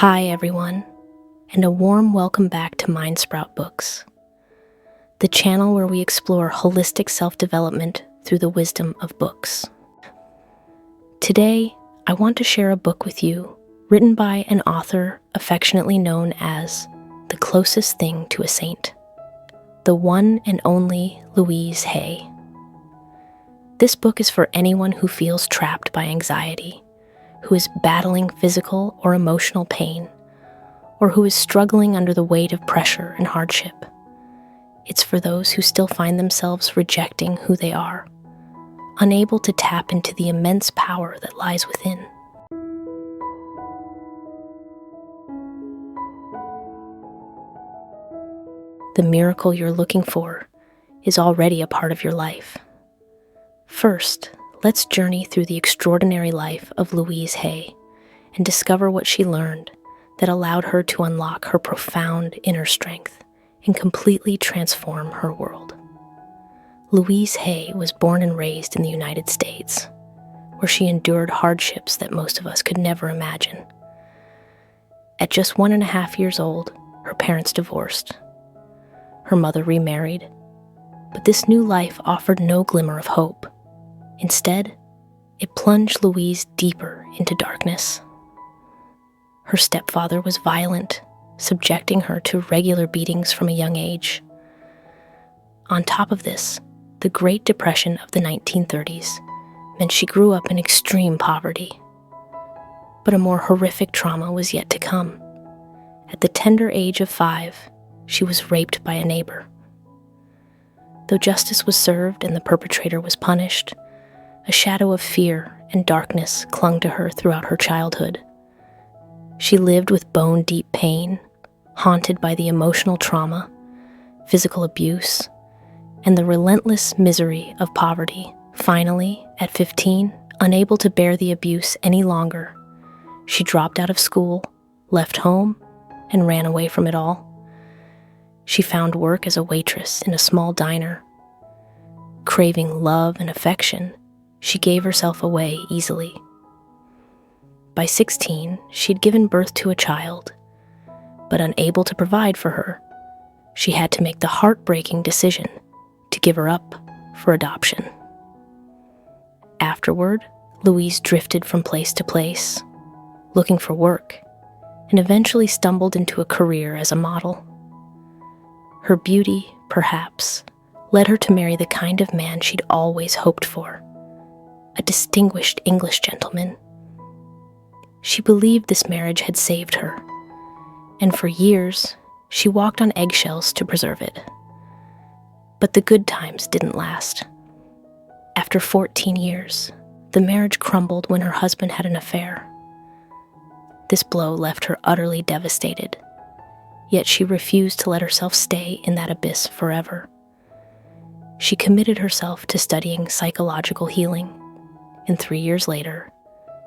Hi, everyone, and a warm welcome back to Mindsprout Books, the channel where we explore holistic self-development through the wisdom of books. Today, I want to share a book with you written by an author affectionately known as the closest thing to a saint, the one and only Louise Hay. This book is for anyone who feels trapped by anxiety, who is battling physical or emotional pain, or who is struggling under the weight of pressure and hardship. It's for those who still find themselves rejecting who they are, unable to tap into the immense power that lies within. The miracle you're looking for is already a part of your life. First, let's journey through the extraordinary life of Louise Hay and discover what she learned that allowed her to unlock her profound inner strength and completely transform her world. Louise Hay was born and raised in the United States, where she endured hardships that most of us could never imagine. At just 1.5 years old, her parents divorced. Her mother remarried, but this new life offered no glimmer of hope. Instead, it plunged Louise deeper into darkness. Her stepfather was violent, subjecting her to regular beatings from a young age. On top of this, the Great Depression of the 1930s meant she grew up in extreme poverty. But a more horrific trauma was yet to come. At the tender age of 5, she was raped by a neighbor. Though justice was served and the perpetrator was punished, a shadow of fear and darkness clung to her throughout her childhood. She lived with bone-deep pain, haunted by the emotional trauma, physical abuse, and the relentless misery of poverty. Finally, at 15, unable to bear the abuse any longer, she dropped out of school, left home, and ran away from it all. She found work as a waitress in a small diner. Craving love and affection, she gave herself away easily. By 16, she'd given birth to a child, but unable to provide for her, she had to make the heartbreaking decision to give her up for adoption. Afterward, Louise drifted from place to place, looking for work, and eventually stumbled into a career as a model. Her beauty, perhaps, led her to marry the kind of man she'd always hoped for, a distinguished English gentleman. She believed this marriage had saved her, and for years, she walked on eggshells to preserve it. But the good times didn't last. After 14 years, the marriage crumbled when her husband had an affair. This blow left her utterly devastated, yet she refused to let herself stay in that abyss forever. She committed herself to studying psychological healing, and 3 years later,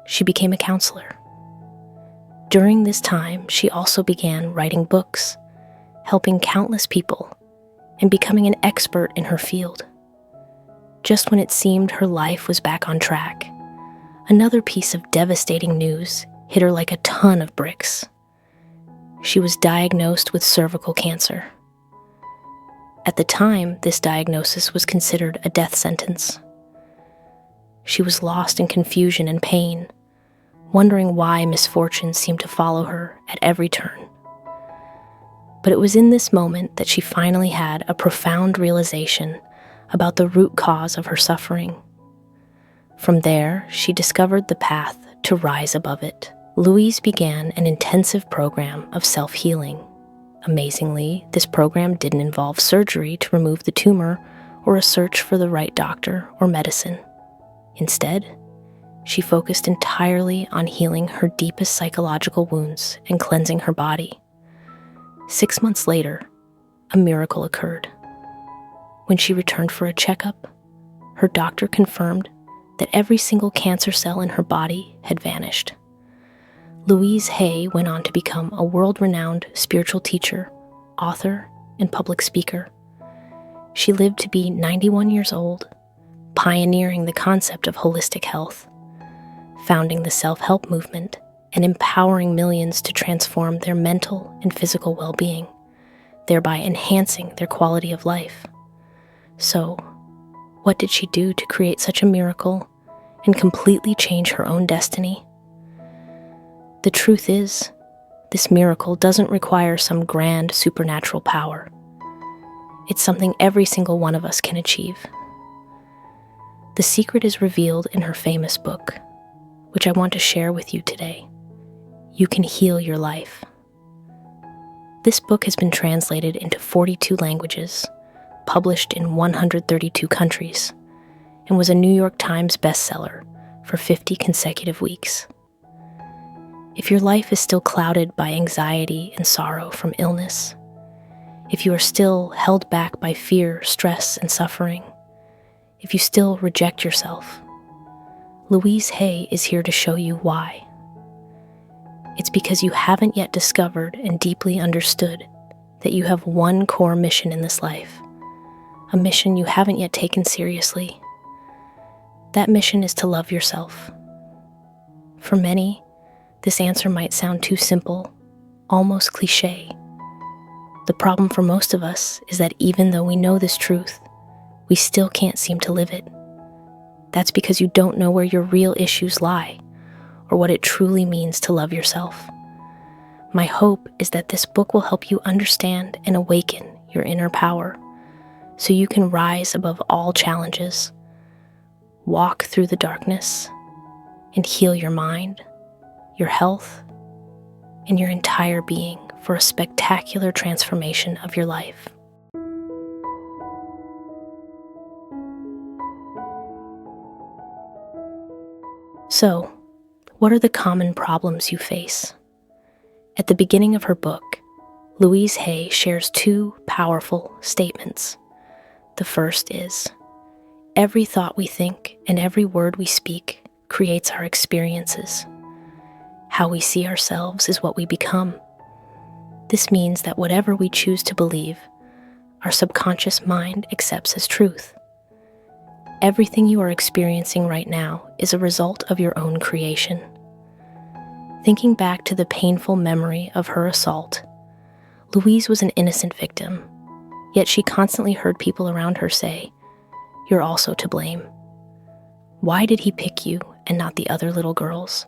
she became a counselor. During this time, she also began writing books, helping countless people, and becoming an expert in her field. Just when it seemed her life was back on track, another piece of devastating news hit her like a ton of bricks. She was diagnosed with cervical cancer. At the time, this diagnosis was considered a death sentence. She was lost in confusion and pain, wondering why misfortune seemed to follow her at every turn. But it was in this moment that she finally had a profound realization about the root cause of her suffering. From there, she discovered the path to rise above it. Louise began an intensive program of self-healing. Amazingly, this program didn't involve surgery to remove the tumor or a search for the right doctor or medicine. Instead, she focused entirely on healing her deepest psychological wounds and cleansing her body. 6 months later, a miracle occurred. When she returned for a checkup, her doctor confirmed that every single cancer cell in her body had vanished. Louise Hay went on to become a world-renowned spiritual teacher, author, and public speaker. She lived to be 91 years old, pioneering the concept of holistic health, founding the self-help movement, and empowering millions to transform their mental and physical well-being, thereby enhancing their quality of life. So, what did she do to create such a miracle and completely change her own destiny? The truth is, this miracle doesn't require some grand supernatural power. It's something every single one of us can achieve. The secret is revealed in her famous book, which I want to share with you today. You Can Heal Your Life. This book has been translated into 42 languages, published in 132 countries, and was a New York Times bestseller for 50 consecutive weeks. If your life is still clouded by anxiety and sorrow from illness, if you are still held back by fear, stress, and suffering, if you still reject yourself, Louise Hay is here to show you why. It's because you haven't yet discovered and deeply understood that you have one core mission in this life, a mission you haven't yet taken seriously. That mission is to love yourself. For many, this answer might sound too simple, almost cliché. The problem for most of us is that even though we know this truth, we still can't seem to live it. That's because you don't know where your real issues lie, or what it truly means to love yourself. My hope is that this book will help you understand and awaken your inner power, so you can rise above all challenges, walk through the darkness, and heal your mind, your health, and your entire being for a spectacular transformation of your life. So, what are the common problems you face? At the beginning of her book, Louise Hay shares two powerful statements. The first is, every thought we think and every word we speak creates our experiences. How we see ourselves is what we become. This means that whatever we choose to believe, our subconscious mind accepts as truth. Everything you are experiencing right now is a result of your own creation. Thinking back to the painful memory of her assault, Louise was an innocent victim, yet she constantly heard people around her say, "You're also to blame. Why did he pick you and not the other little girls?"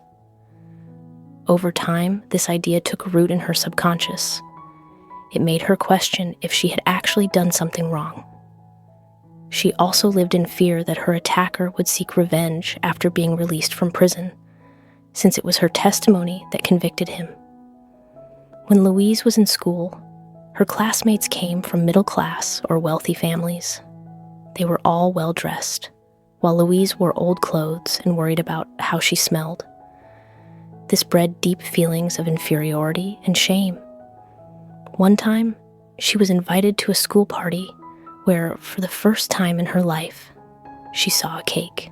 Over time, this idea took root in her subconscious. It made her question if she had actually done something wrong. She also lived in fear that her attacker would seek revenge after being released from prison, since it was her testimony that convicted him. When Louise was in school, her classmates came from middle-class or wealthy families. They were all well-dressed, while Louise wore old clothes and worried about how she smelled. This bred deep feelings of inferiority and shame. One time, she was invited to a school party where, for the first time in her life, she saw a cake.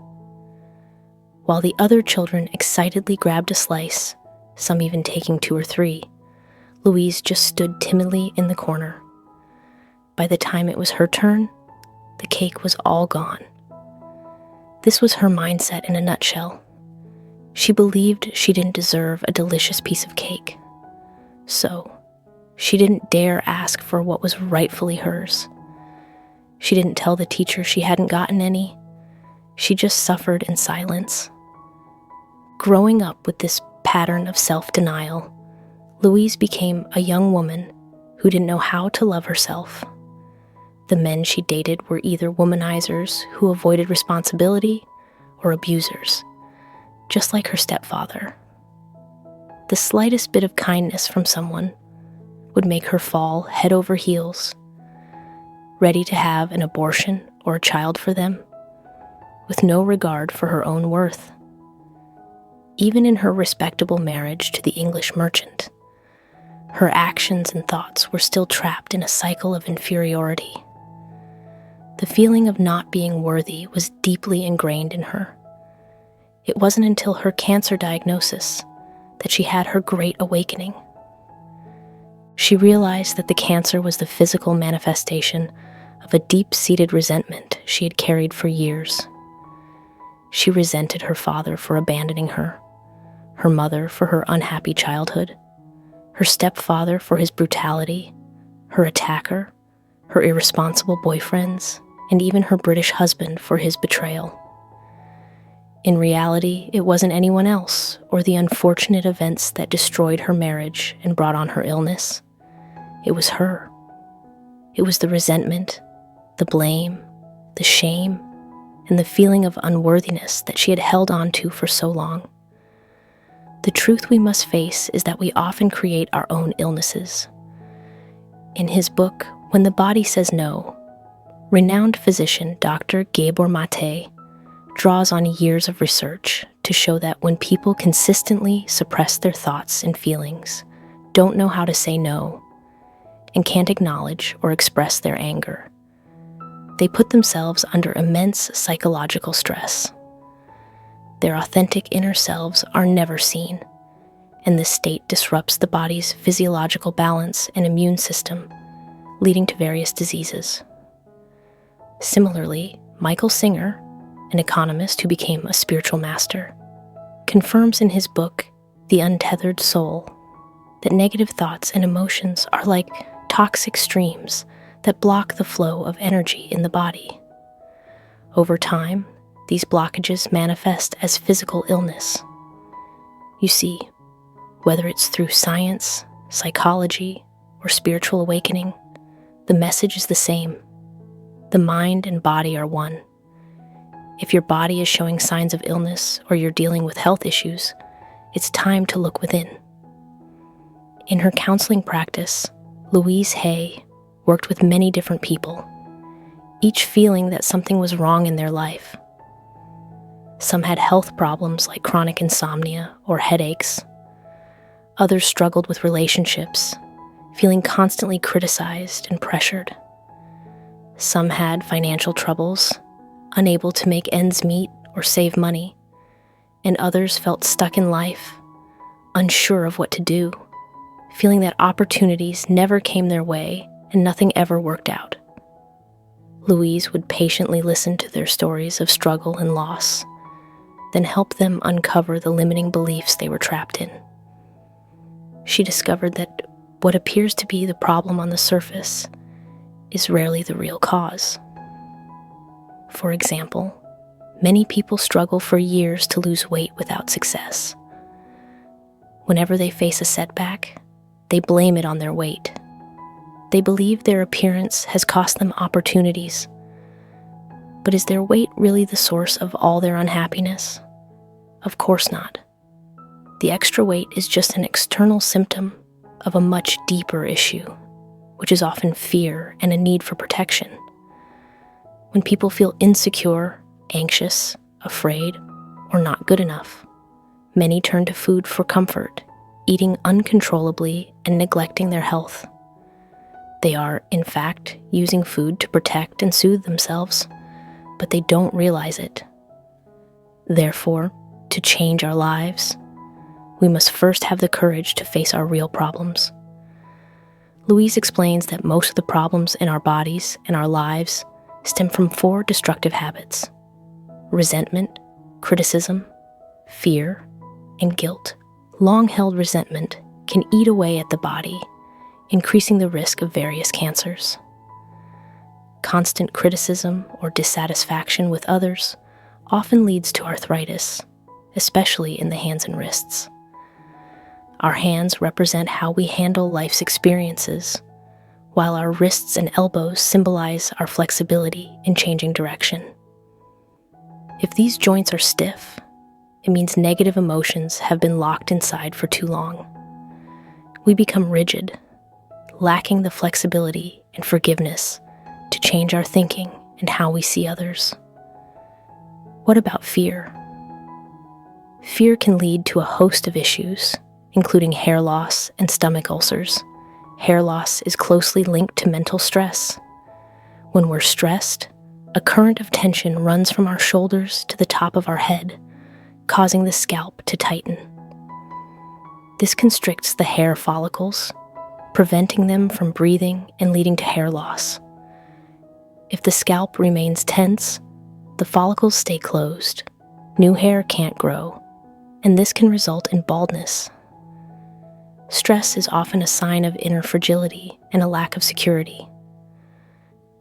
While the other children excitedly grabbed a slice, some even taking 2 or 3, Louise just stood timidly in the corner. By the time it was her turn, the cake was all gone. This was her mindset in a nutshell. She believed she didn't deserve a delicious piece of cake. So, she didn't dare ask for what was rightfully hers. She didn't tell the teacher she hadn't gotten any. She just suffered in silence. Growing up with this pattern of self-denial, Louise became a young woman who didn't know how to love herself. The men she dated were either womanizers who avoided responsibility or abusers, just like her stepfather. The slightest bit of kindness from someone would make her fall head over heels, ready to have an abortion or a child for them, with no regard for her own worth. Even in her respectable marriage to the English merchant, her actions and thoughts were still trapped in a cycle of inferiority. The feeling of not being worthy was deeply ingrained in her. It wasn't until her cancer diagnosis that she had her great awakening. She realized that the cancer was the physical manifestation of a deep-seated resentment she had carried for years. She resented her father for abandoning her, her mother for her unhappy childhood, her stepfather for his brutality, her attacker, her irresponsible boyfriends, and even her British husband for his betrayal. In reality, it wasn't anyone else or the unfortunate events that destroyed her marriage and brought on her illness. It was her. It was the resentment, the blame, the shame, and the feeling of unworthiness that she had held on to for so long. The truth we must face is that we often create our own illnesses. In his book, When the Body Says No, renowned physician Dr. Gabor Mate draws on years of research to show that when people consistently suppress their thoughts and feelings, don't know how to say no, and can't acknowledge or express their anger, they put themselves under immense psychological stress. Their authentic inner selves are never seen, and this state disrupts the body's physiological balance and immune system, leading to various diseases. Similarly, Michael Singer, an economist who became a spiritual master, confirms in his book, The Untethered Soul, that negative thoughts and emotions are like toxic streams that block the flow of energy in the body. Over time, these blockages manifest as physical illness. You see, whether it's through science, psychology, or spiritual awakening, the message is the same. The mind and body are one. If your body is showing signs of illness or you're dealing with health issues, it's time to look within. In her counseling practice, Louise Hay worked with many different people, each feeling that something was wrong in their life. Some had health problems like chronic insomnia or headaches. Others struggled with relationships, feeling constantly criticized and pressured. Some had financial troubles, unable to make ends meet or save money, and others felt stuck in life, unsure of what to do, feeling that opportunities never came their way and nothing ever worked out. Louise would patiently listen to their stories of struggle and loss, then help them uncover the limiting beliefs they were trapped in. She discovered that what appears to be the problem on the surface is rarely the real cause. For example, many people struggle for years to lose weight without success. Whenever they face a setback, they blame it on their weight. They believe their appearance has cost them opportunities. But is their weight really the source of all their unhappiness? Of course not. The extra weight is just an external symptom of a much deeper issue, which is often fear and a need for protection. When people feel insecure, anxious, afraid, or not good enough, many turn to food for comfort, eating uncontrollably and neglecting their health. They are, in fact, using food to protect and soothe themselves, but they don't realize it. Therefore, to change our lives, we must first have the courage to face our real problems. Louise explains that most of the problems in our bodies and our lives stem from 4 destructive habits: resentment, criticism, fear, and guilt. Long-held resentment can eat away at the body, increasing the risk of various cancers. Constant criticism or dissatisfaction with others often leads to arthritis, especially in the hands and wrists. Our hands represent how we handle life's experiences, while our wrists and elbows symbolize our flexibility in changing direction. If these joints are stiff, it means negative emotions have been locked inside for too long. We become rigid, lacking the flexibility and forgiveness to change our thinking and how we see others. What about fear? Fear can lead to a host of issues, including hair loss and stomach ulcers. Hair loss is closely linked to mental stress. When we're stressed, a current of tension runs from our shoulders to the top of our head, causing the scalp to tighten. This constricts the hair follicles, preventing them from breathing and leading to hair loss. If the scalp remains tense, the follicles stay closed. New hair can't grow, and this can result in baldness. Stress is often a sign of inner fragility and a lack of security.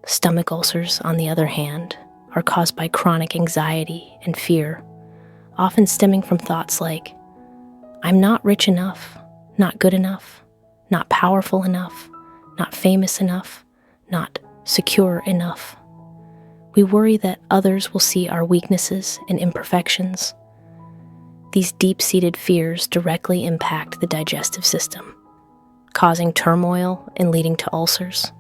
Stomach ulcers, on the other hand, are caused by chronic anxiety and fear, often stemming from thoughts like, "I'm not rich enough, not good enough, not powerful enough, not famous enough, not secure enough." We worry that others will see our weaknesses and imperfections. These deep-seated fears directly impact the digestive system, causing turmoil and leading to ulcers.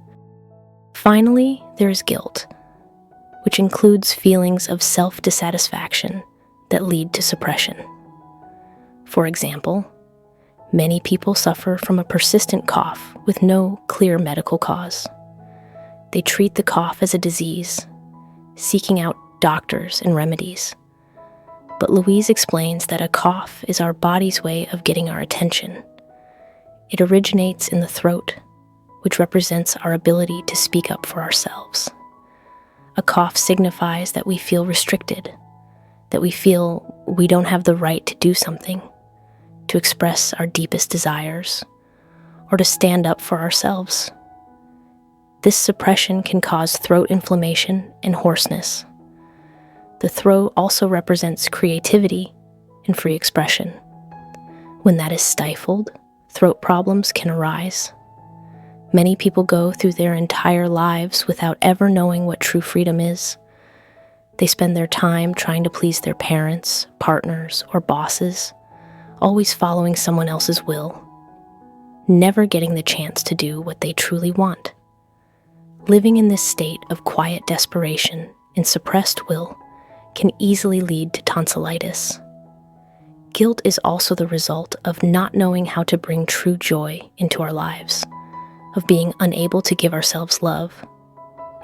Finally, there is guilt, which includes feelings of self-dissatisfaction that lead to suppression. For example, many people suffer from a persistent cough with no clear medical cause. They treat the cough as a disease, seeking out doctors and remedies. But Louise explains that a cough is our body's way of getting our attention. It originates in the throat, which represents our ability to speak up for ourselves. A cough signifies that we feel restricted, that we feel we don't have the right to do something, to express our deepest desires, or to stand up for ourselves. This suppression can cause throat inflammation and hoarseness. The throat also represents creativity and free expression. When that is stifled, throat problems can arise. Many people go through their entire lives without ever knowing what true freedom is. They spend their time trying to please their parents, partners, or bosses, always following someone else's will, never getting the chance to do what they truly want. Living in this state of quiet desperation and suppressed will can easily lead to tonsillitis. Guilt is also the result of not knowing how to bring true joy into our lives, of being unable to give ourselves love,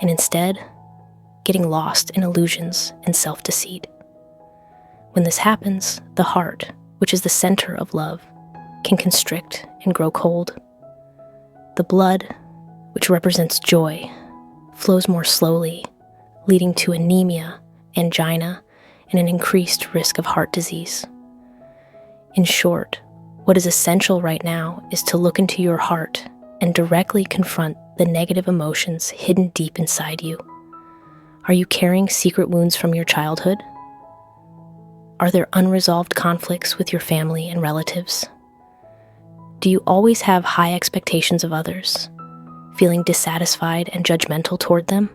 and instead, getting lost in illusions and self-deceit. When this happens, the heart, which is the center of love, can constrict and grow cold. The blood, which represents joy, flows more slowly, leading to anemia, angina, and an increased risk of heart disease. In short, what is essential right now is to look into your heart and directly confront the negative emotions hidden deep inside you. Are you carrying secret wounds from your childhood? Are there unresolved conflicts with your family and relatives? Do you always have high expectations of others, feeling dissatisfied and judgmental toward them?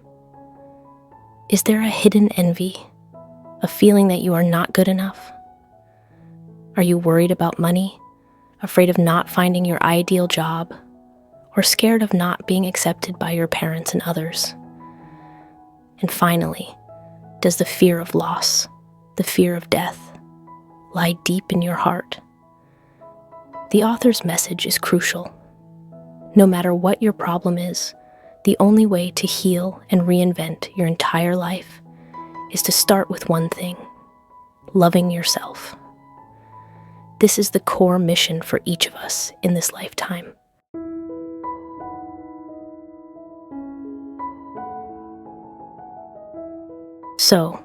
Is there a hidden envy, a feeling that you are not good enough? Are you worried about money, afraid of not finding your ideal job, or scared of not being accepted by your parents and others? And finally, does the fear of loss, the fear of death, lie deep in your heart? The author's message is crucial. No matter what your problem is, the only way to heal and reinvent your entire life is to start with one thing: loving yourself. This is the core mission for each of us in this lifetime. So,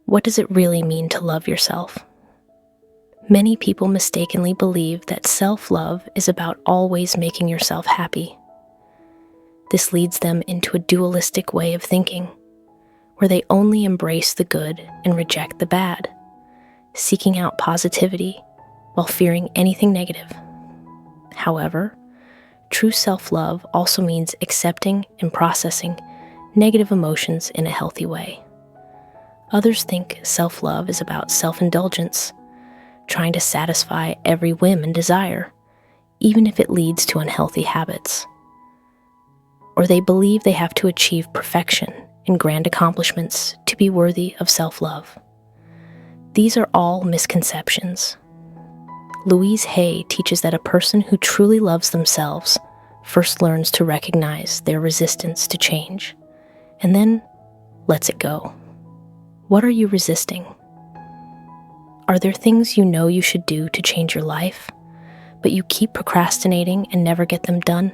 what does it really mean to love yourself? Many people mistakenly believe that self-love is about always making yourself happy. This leads them into a dualistic way of thinking, where they only embrace the good and reject the bad, seeking out positivity while fearing anything negative. However, true self-love also means accepting and processing negative emotions in a healthy way. Others think self-love is about self-indulgence, trying to satisfy every whim and desire, even if it leads to unhealthy habits. Or they believe they have to achieve perfection and grand accomplishments to be worthy of self-love. These are all misconceptions. Louise Hay teaches that a person who truly loves themselves first learns to recognize their resistance to change, and then lets it go. What are you resisting? Are there things you know you should do to change your life, but you keep procrastinating and never get them done?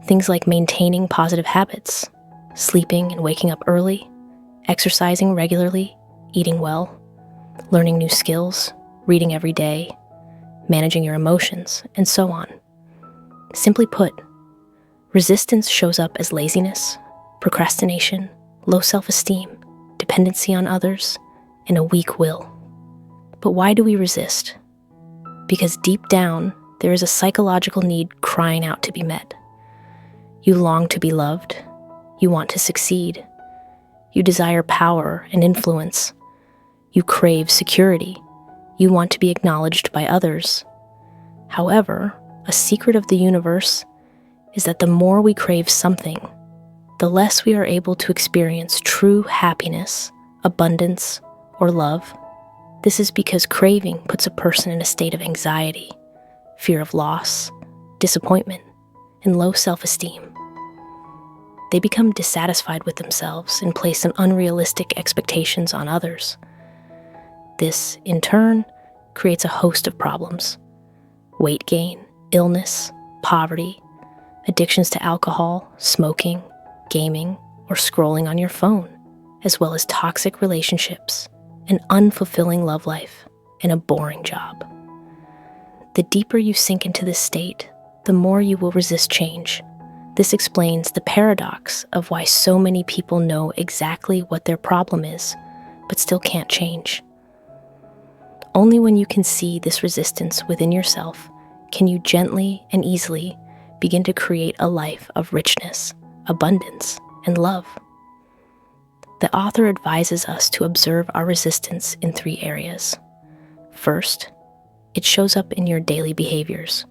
Things like maintaining positive habits, sleeping and waking up early, exercising regularly, eating well. learning new skills, reading every day, managing your emotions, and so on. Simply put, resistance shows up as laziness, procrastination, low self-esteem, dependency on others, and a weak will. But why do we resist? Because deep down, there is a psychological need crying out to be met. You long to be loved. You want to succeed. You desire power and influence. You crave security. You want to be acknowledged by others. However, a secret of the universe is that the more we crave something, the less we are able to experience true happiness, abundance, or love. This is because craving puts a person in a state of anxiety, fear of loss, disappointment, and low self-esteem. They become dissatisfied with themselves and place unrealistic expectations on others. This, in turn, creates a host of problems: weight gain, illness, poverty, addictions to alcohol, smoking, gaming, or scrolling on your phone, as well as toxic relationships, an unfulfilling love life, and a boring job. The deeper you sink into this state, the more you will resist change. This explains the paradox of why so many people know exactly what their problem is, but still can't change. Only when you can see this resistance within yourself can you gently and easily begin to create a life of richness, abundance, and love. The author advises us to observe our resistance in 3 areas. First, it shows up in your daily behaviors,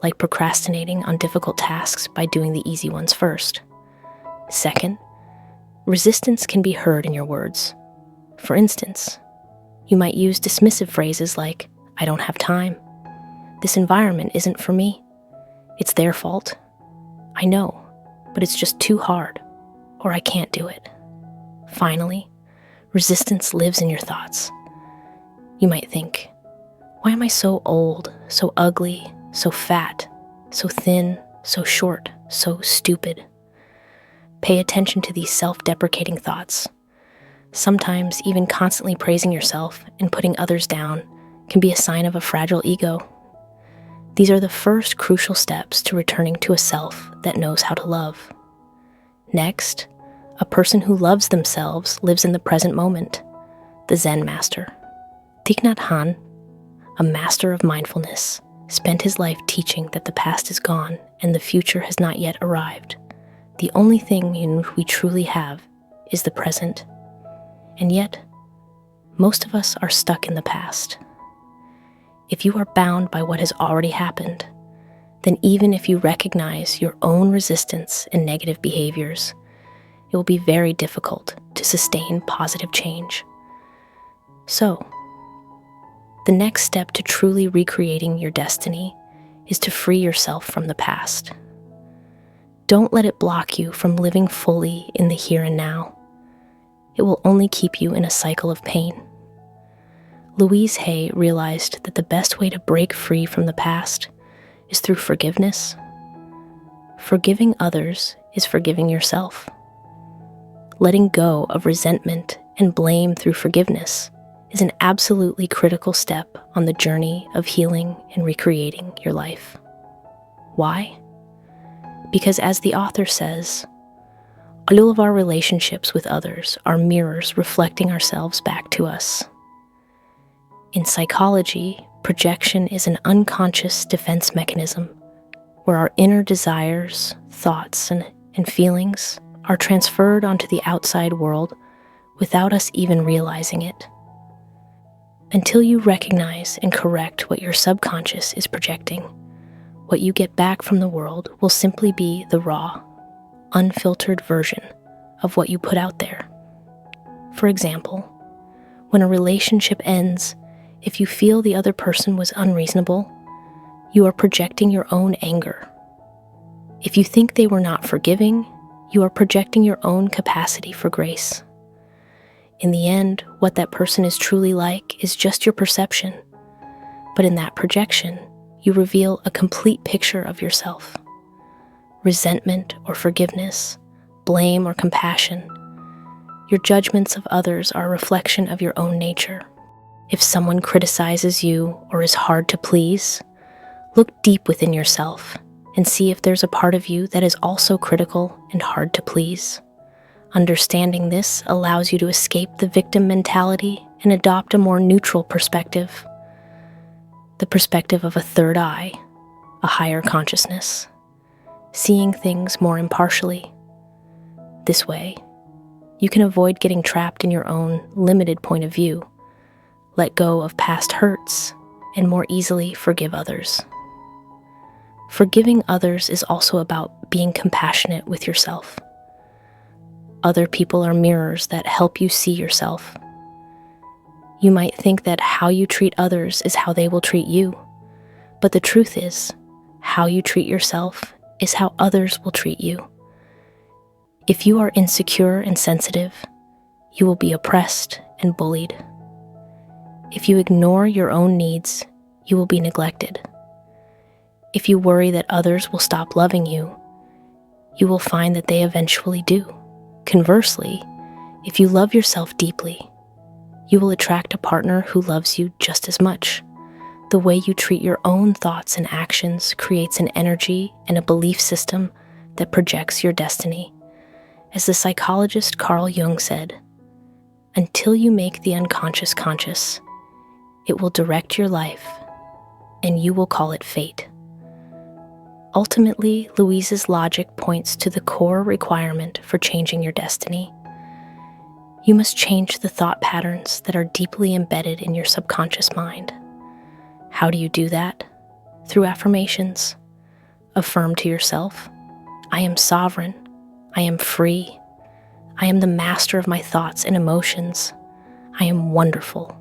like procrastinating on difficult tasks by doing the easy ones first. Second, resistance can be heard in your words. For instance, you might use dismissive phrases like, "I don't have time," "This environment isn't for me," "It's their fault," "I know, but it's just too hard," or "I can't do it." Finally, resistance lives in your thoughts. You might think, "Why am I so old, so ugly, so fat, so thin, so short, so stupid?" Pay attention to these self-deprecating thoughts. Sometimes even constantly praising yourself and putting others down can be a sign of a fragile ego. These are the first crucial steps to returning to a self that knows how to love. Next, a person who loves themselves lives in the present moment, the Zen master. Thich Nhat Hanh, a master of mindfulness, spent his life teaching that the past is gone and the future has not yet arrived. The only thing we truly have is the present. And yet, most of us are stuck in the past. If you are bound by what has already happened, then even if you recognize your own resistance and negative behaviors, it will be very difficult to sustain positive change. So, the next step to truly recreating your destiny is to free yourself from the past. Don't let it block you from living fully in the here and now. It will only keep you in a cycle of pain. Louise Hay realized that the best way to break free from the past is through forgiveness. Forgiving others is forgiving yourself. Letting go of resentment and blame through forgiveness is an absolutely critical step on the journey of healing and recreating your life. Why? Because as the author says, all of our relationships with others are mirrors reflecting ourselves back to us. In psychology, projection is an unconscious defense mechanism where our inner desires, thoughts, and feelings are transferred onto the outside world without us even realizing it. Until you recognize and correct what your subconscious is projecting, what you get back from the world will simply be the raw, unfiltered version of what you put out there. For example, when a relationship ends, if you feel the other person was unreasonable, you are projecting your own anger. If you think they were not forgiving, you are projecting your own capacity for grace. In the end, what that person is truly like is just your perception. But in that projection, you reveal a complete picture of yourself. Resentment or forgiveness, blame or compassion. Your judgments of others are a reflection of your own nature. If someone criticizes you or is hard to please, look deep within yourself and see if there's a part of you that is also critical and hard to please. Understanding this allows you to escape the victim mentality and adopt a more neutral perspective, the perspective of a third eye, a higher consciousness, seeing things more impartially. This way, you can avoid getting trapped in your own limited point of view, let go of past hurts, and more easily forgive others. Forgiving others is also about being compassionate with yourself. Other people are mirrors that help you see yourself. You might think that how you treat others is how they will treat you, but the truth is, how you treat yourself is how others will treat you. If you are insecure and sensitive, you will be oppressed and bullied. If you ignore your own needs, you will be neglected. If you worry that others will stop loving you, you will find that they eventually do. Conversely, if you love yourself deeply, you will attract a partner who loves you just as much. The way you treat your own thoughts and actions creates an energy and a belief system that projects your destiny. As the psychologist Carl Jung said, "Until you make the unconscious conscious, it will direct your life, and you will call it fate." Ultimately, Louise's logic points to the core requirement for changing your destiny. You must change the thought patterns that are deeply embedded in your subconscious mind. How do you do that? Through affirmations. Affirm to yourself, "I am sovereign. I am free. I am the master of my thoughts and emotions. I am wonderful.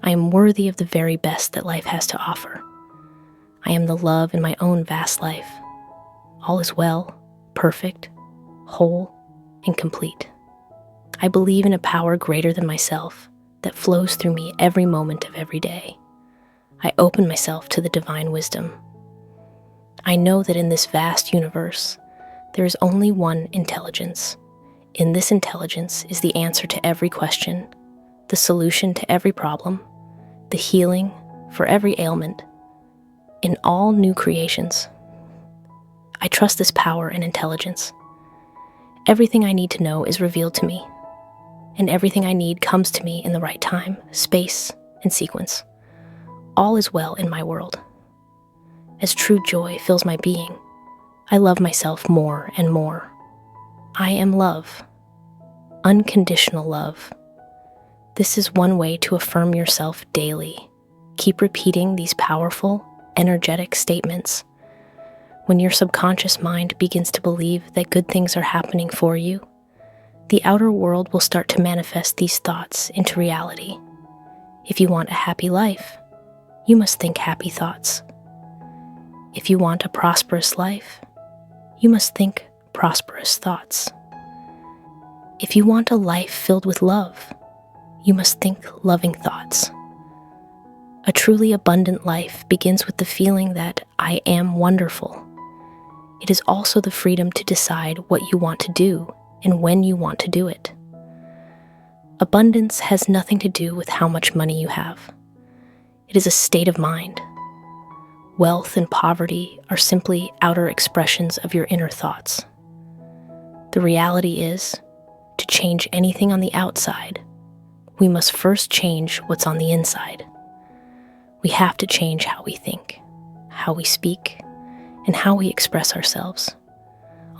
I am worthy of the very best that life has to offer. I am the love in my own vast life. All is well, perfect, whole, and complete. I believe in a power greater than myself that flows through me every moment of every day. I open myself to the divine wisdom. I know that in this vast universe, there is only one intelligence. In this intelligence is the answer to every question, the solution to every problem, the healing for every ailment, in all new creations. I trust this power and intelligence. Everything I need to know is revealed to me, and everything I need comes to me in the right time, space, and sequence. All is well in my world. As true joy fills my being, I love myself more and more. I am love, unconditional love. This is one way to affirm yourself daily. Keep repeating these powerful, energetic statements. When your subconscious mind begins to believe that good things are happening for you, the outer world will start to manifest these thoughts into reality. If you want a happy life, you must think happy thoughts. If you want a prosperous life, you must think prosperous thoughts. If you want a life filled with love, you must think loving thoughts. A truly abundant life begins with the feeling that I am wonderful. It is also the freedom to decide what you want to do and when you want to do it. Abundance has nothing to do with how much money you have. It is a state of mind. Wealth and poverty are simply outer expressions of your inner thoughts. The reality is, to change anything on the outside, we must first change what's on the inside. We have to change how we think, how we speak, and how we express ourselves.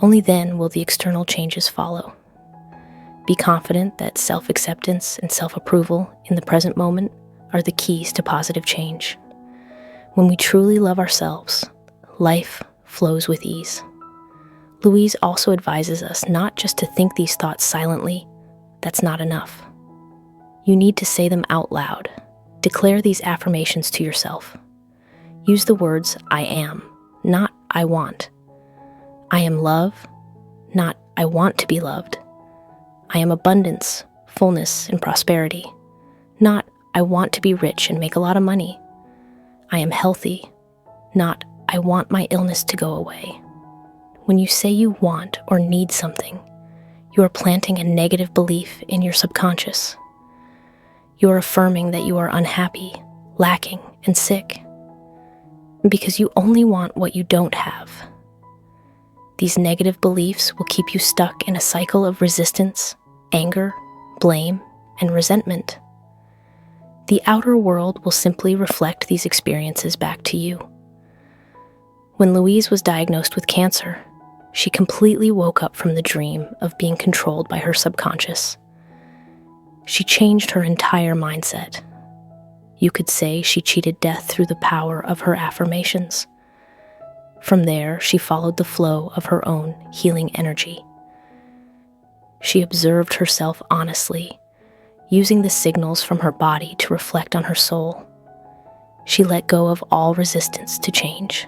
Only then will the external changes follow. Be confident that self-acceptance and self-approval in the present moment are the keys to positive change. When we truly love ourselves, life flows with ease. Louise also advises us not just to think these thoughts silently. That's not enough. You need to say them out loud. Declare these affirmations to yourself. Use the words I am, not I want. I am love, not I want to be loved. I am abundance, fullness, and prosperity, not I want to be rich and make a lot of money. I am healthy, not I want my illness to go away. When you say you want or need something, you are planting a negative belief in your subconscious. You're affirming that you are unhappy, lacking, and sick, because you only want what you don't have. These negative beliefs will keep you stuck in a cycle of resistance, anger, blame, and resentment. The outer world will simply reflect these experiences back to you. When Louise was diagnosed with cancer, she completely woke up from the dream of being controlled by her subconscious. She changed her entire mindset. You could say she cheated death through the power of her affirmations. From there, she followed the flow of her own healing energy. She observed herself honestly, using the signals from her body to reflect on her soul. She let go of all resistance to change.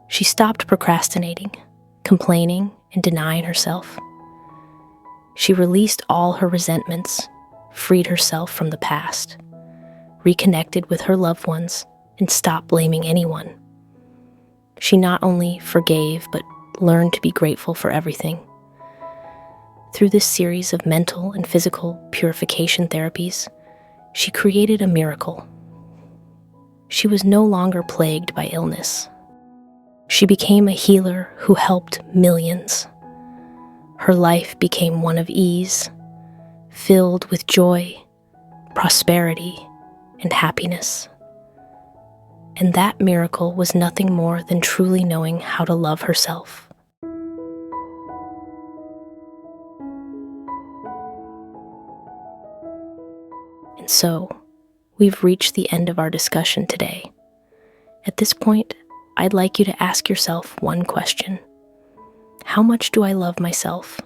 She stopped procrastinating, complaining, and denying herself. She released all her resentments, freed herself from the past, reconnected with her loved ones, and stopped blaming anyone. She not only forgave, but learned to be grateful for everything. Through this series of mental and physical purification therapies, she created a miracle. She was no longer plagued by illness. She became a healer who helped millions. Her life became one of ease, filled with joy, prosperity, and happiness. And that miracle was nothing more than truly knowing how to love herself. And so, we've reached the end of our discussion today. At this point, I'd like you to ask yourself one question. How much do I love myself?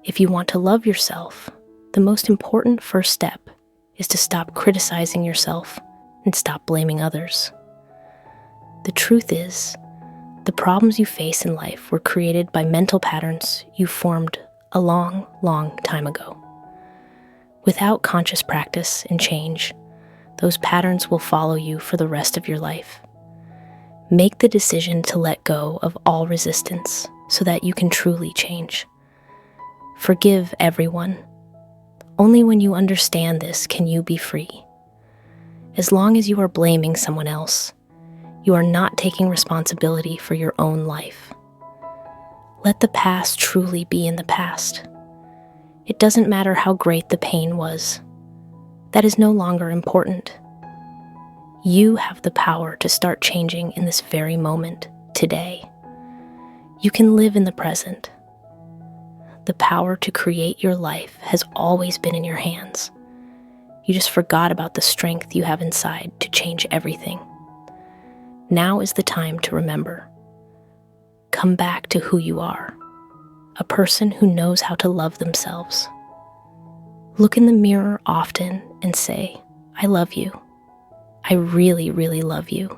If you want to love yourself, the most important first step is to stop criticizing yourself and stop blaming others. The truth is, the problems you face in life were created by mental patterns you formed a long, long time ago. Without conscious practice and change, those patterns will follow you for the rest of your life. Make the decision to let go of all resistance so that you can truly change. Forgive everyone. Only when you understand this can you be free. As long as you are blaming someone else, you are not taking responsibility for your own life. Let the past truly be in the past. It doesn't matter how great the pain was. That is no longer important. You have the power to start changing in this very moment, today. You can live in the present. The power to create your life has always been in your hands. You just forgot about the strength you have inside to change everything. Now is the time to remember. Come back to who you are, a person who knows how to love themselves. Look in the mirror often and say, I love you. I really, really love you.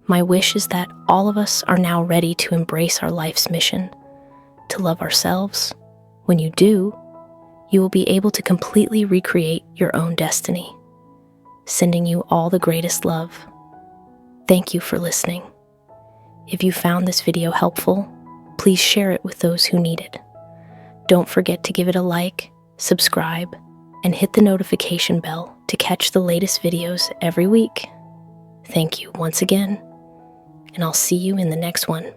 My wish is that all of us are now ready to embrace our life's mission, to love ourselves. When you do, you will be able to completely recreate your own destiny. Sending you all the greatest love. Thank you for listening. If you found this video helpful, please share it with those who need it. Don't forget to give it a like, subscribe, and hit the notification bell to catch the latest videos every week. Thank you once again, and I'll see you in the next one.